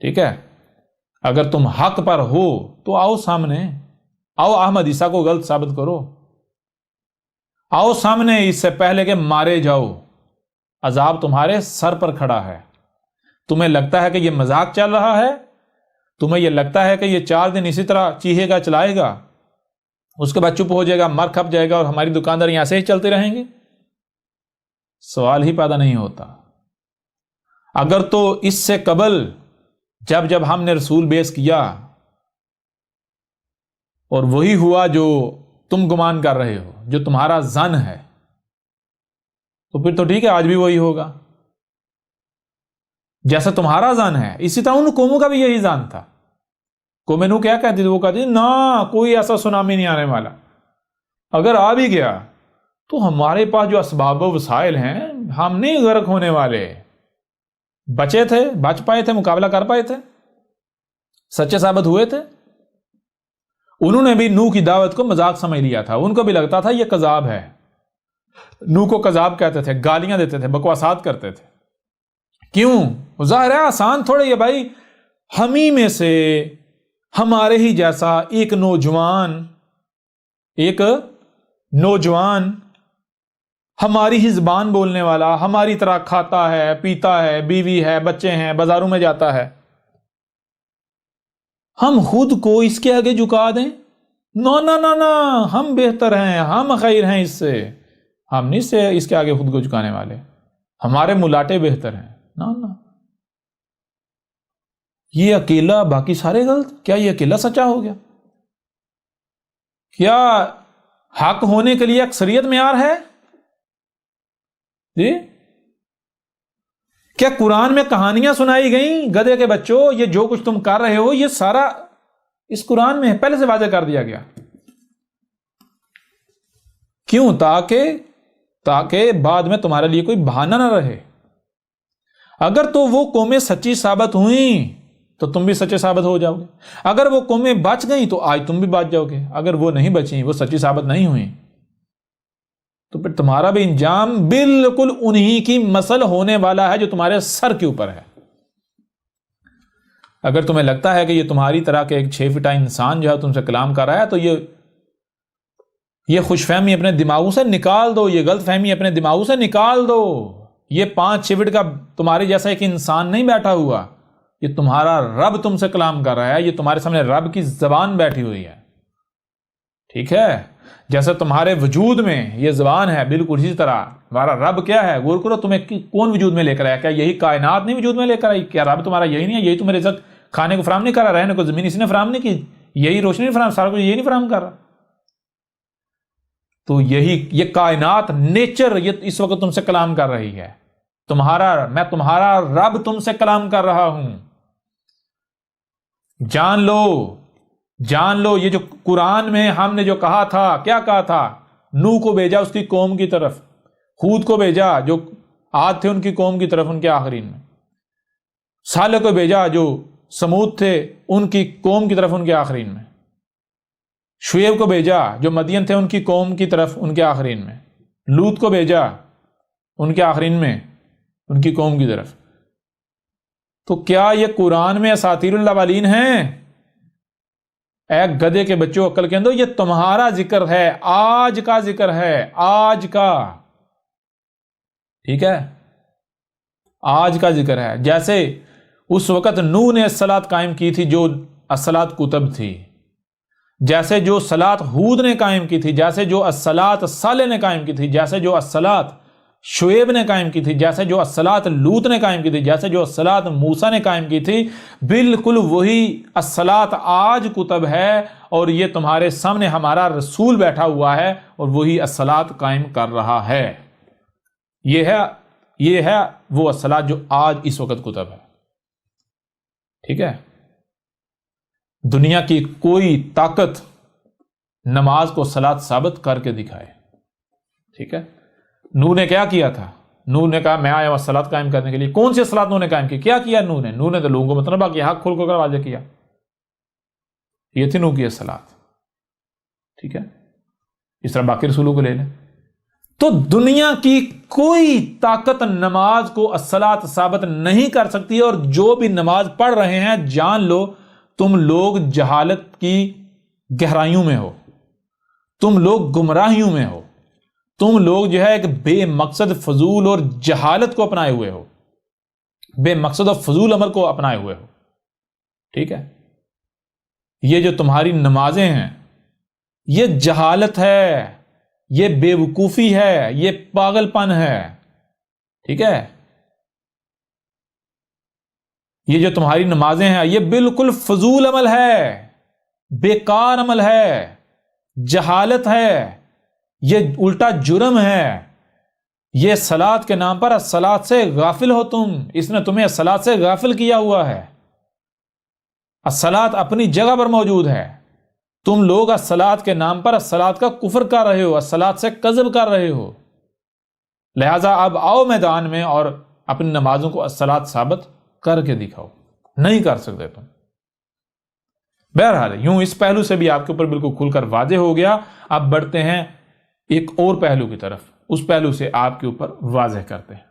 ٹھیک ہے، اگر تم حق پر ہو تو آؤ سامنے، آؤ احمد عیسیٰ کو غلط ثابت کرو، آؤ سامنے اس سے پہلے کہ مارے جاؤ، عذاب تمہارے سر پر کھڑا ہے۔ تمہیں لگتا ہے کہ یہ مذاق چل رہا ہے، تمہیں یہ لگتا ہے کہ یہ 4 دن اسی طرح چیخے گا چلائے گا، اس کے بعد چپ ہو جائے گا، مر کھپ جائے گا اور ہماری دکانداری ایسے ہی چلتے رہیں گے؟ سوال ہی پیدا نہیں ہوتا۔ اگر تو اس سے قبل جب ہم نے رسول بیس کیا اور وہی ہوا جو تم گمان کر رہے ہو، جو تمہارا ظن ہے، تو پھر تو ٹھیک ہے، آج بھی وہی ہوگا جیسا تمہارا ظن ہے۔ اسی طرح ان قوموں کا بھی یہی ظن تھا۔ قوم نوح کیا کہتی تھی؟ وہ کہتی تھی نہ، کوئی ایسا سونامی نہیں آنے والا، اگر آ بھی گیا تو ہمارے پاس جو اسباب و وسائل ہیں، ہم نہیں غرق ہونے والے۔ بچے تھے، بچ پائے تھے، مقابلہ کر پائے تھے، سچے ثابت ہوئے تھے۔ انہوں نے بھی نوح کی دعوت کو مذاق سمجھ لیا تھا، ان کو بھی لگتا تھا یہ کذاب ہے۔ نوح کو کذاب کہتے تھے، گالیاں دیتے تھے، بکواسات کرتے تھے۔ کیوں؟ ظاہر ہے آسان تھوڑے یہ بھائی، ہم ہی میں سے ہمارے ہی جیسا ایک نوجوان ہماری ہی زبان بولنے والا، ہماری طرح کھاتا ہے، پیتا ہے، بیوی ہے، بچے ہیں، بازاروں میں جاتا ہے، ہم خود کو اس کے آگے جھکا دیں؟ نہ نہ نہ نہ، ہم بہتر ہیں، ہم خیر ہیں اس سے، ہم نہیں اس کے آگے خود کو جھکانے والے، ہمارے ملاٹے بہتر ہیں۔ نہ نہ، یہ اکیلا، باقی سارے غلط؟ کیا یہ اکیلا سچا ہو گیا؟ کیا حق ہونے کے لیے اکثریت معیار ہے؟ جی، کیا قرآن میں کہانیاں سنائی گئیں گدھے کے بچوں، یہ جو کچھ تم کر رہے ہو یہ سارا اس قرآن میں پہلے سے واضح کر دیا گیا؟ کیوں؟ تاکہ بعد میں تمہارے لیے کوئی بہانہ نہ رہے۔ اگر تو وہ قومیں سچی ثابت ہوئیں تو تم بھی سچے ثابت ہو جاؤ گے، اگر وہ قومیں بچ گئیں تو آج تم بھی بچ جاؤ گے، اگر وہ نہیں بچیں، وہ سچی ثابت نہیں ہوئیں، تو پھر تمہارا بھی انجام بالکل انہی کی مثل ہونے والا ہے جو تمہارے سر کے اوپر ہے۔ اگر تمہیں لگتا ہے کہ یہ تمہاری طرح کے ایک 6 فٹا انسان جو ہے تم سے کلام کر رہا ہے، تو یہ خوش فہمی اپنے دماغوں سے نکال دو، یہ غلط فہمی اپنے دماغوں سے نکال دو۔ یہ 5-6 فٹ کا تمہارے جیسا ایک انسان نہیں بیٹھا ہوا، یہ تمہارا رب تم سے کلام کر رہا ہے، یہ تمہارے سامنے رب کی زبان بیٹھی ہوئی ہے، ٹھیک ہے؟ جیسے تمہارے وجود میں یہ زبان ہے، بالکل اسی طرح ہمارا رب کیا ہے؟ غور کرو، تمہیں کون وجود میں لے کر آیا؟ کیا یہی کائنات نہیں وجود میں لے کر آئی؟ کیا رب تمہارا یہی نہیں ہے؟ یہی تمہیں رزق کھانے کو فراہم نہیں کر رہا؟ رہنے کو زمین اس نے فراہم نہیں کی؟ یہی روشنی نہیں فراہم، سارا کچھ یہی نہیں فراہم کر رہا؟ تو یہ کائنات، نیچر، یہ اس وقت تم سے کلام کر رہی ہے، میں تمہارا رب تم سے کلام کر رہا ہوں۔ جان لو، یہ جو قرآن میں ہم نے جو کہا تھا، کیا کہا تھا؟ نوح کو بھیجا اس کی قوم کی طرف، ہود کو بھیجا جو عاد تھے ان کی قوم کی طرف ان کے آخرین میں، صالح کو بھیجا جو سمود تھے ان کی قوم کی طرف ان کے آخرین میں، شعیب کو بھیجا جو مدین تھے ان کی قوم کی طرف ان کے آخرین میں، لوط کو بھیجا ان کے آخرین میں ان کی قوم کی طرف۔ تو کیا یہ قرآن میں اساطیر الاولین ہیں؟ اے گدھے کے بچوں، عقل کے اندر، یہ تمہارا ذکر ہے، آج کا ذکر ہے، آج کا، ٹھیک ہے؟ آج کا ذکر ہے۔ جیسے اس وقت نوح نے الصلاۃ قائم کی تھی جو الصلاۃ کتب تھی، جیسے جو الصلاۃ ہود نے قائم کی تھی، جیسے جو الصلاۃ صالح نے قائم کی تھی، جیسے جو الصلاۃ شعیب نے قائم کی تھی، جیسے جو الصلاۃ لوط نے قائم کی تھی، جیسے جو الصلاۃ موسیٰ نے قائم کی تھی، بالکل وہی الصلاۃ آج کتب ہے، اور یہ تمہارے سامنے ہمارا رسول بیٹھا ہوا ہے اور وہی الصلاۃ قائم کر رہا ہے۔ یہ ہے وہ الصلاۃ جو آج اس وقت کتب ہے، ٹھیک ہے؟ دنیا کی کوئی طاقت نماز کو صلاۃ ثابت کر کے دکھائے، ٹھیک ہے؟ نوح نے کیا کیا تھا؟ نوح نے کہا میں آیا ہوں صلاۃ قائم کرنے کے لیے۔ کون سی صلاۃ نوح نے قائم کی؟ کیا کیا نوح نے تو لوگوں کو مطلب کہ حق کھول کر واضح کیا، یہ تھی نوح کی صلاۃ، ٹھیک ہے؟ اس طرح باقی رسولوں کو لے لیں۔ تو دنیا کی کوئی طاقت نماز کو الصلاۃ ثابت نہیں کر سکتی، اور جو بھی نماز پڑھ رہے ہیں جان لو تم لوگ جہالت کی گہرائیوں میں ہو، تم لوگ گمراہیوں میں ہو، تم لوگ جو ہے ایک بے مقصد فضول اور جہالت کو اپنائے ہوئے ہو، بے مقصد اور فضول عمل کو اپنائے ہوئے ہو. ٹھیک ہے، یہ جو تمہاری نمازیں ہیں یہ جہالت ہے، یہ بے وقوفی ہے، یہ پاگل پن ہے. ٹھیک ہے، یہ جو تمہاری نمازیں ہیں یہ بالکل فضول عمل ہے، بیکار عمل ہے، جہالت ہے، یہ الٹا جرم ہے. یہ صلاۃ کے نام پر الصلاۃ سے غافل ہو تم، اس نے تمہیں الصلاۃ سے غافل کیا ہوا ہے. الصلاۃ اپنی جگہ پر موجود ہے، تم لوگ الصلاۃ کے نام پر الصلاۃ کا کفر کر رہے ہو، الصلاۃ سے کذب کر رہے ہو. لہذا اب آؤ میدان میں اور اپنی نمازوں کو الصلاۃ ثابت کر کے دکھاؤ. نہیں کر سکتے تم. بہرحال یوں اس پہلو سے بھی آپ کے اوپر بالکل کھل کر واضح ہو گیا. اب بڑھتے ہیں ایک اور پہلو کی طرف، اس پہلو سے آپ کے اوپر واضح کرتے ہیں.